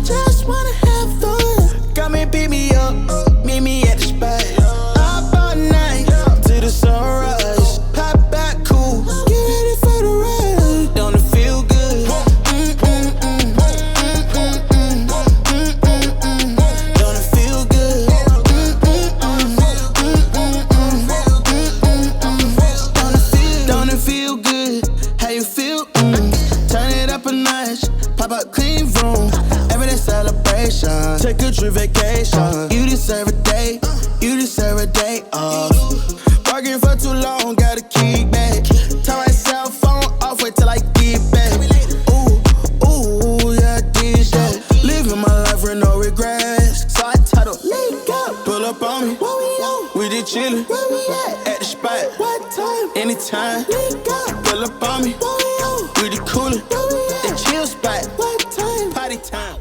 just wanna have fun. Come and pick me up, meet me at the spot. Up all night to the sunrise. Pop back cool, get ready for the ride. Don't it feel good? Don't it feel good? Don't it feel good? How you feel? Turn it up a notch, pop up clean room. Celebration, take a true vacation. You deserve a day, you deserve a day off. Working for too long, gotta keep back. Turn my cell phone off, wait till I get back. Ooh, yeah, this shit. Living my life with no regrets. So I title, let go. Pull up on me, where we on? We did chillin', where we at the spot. What time? Anytime. Let go. Pull up on me, where we on? We did coolin', where we at? The chill spot. What time? Party time.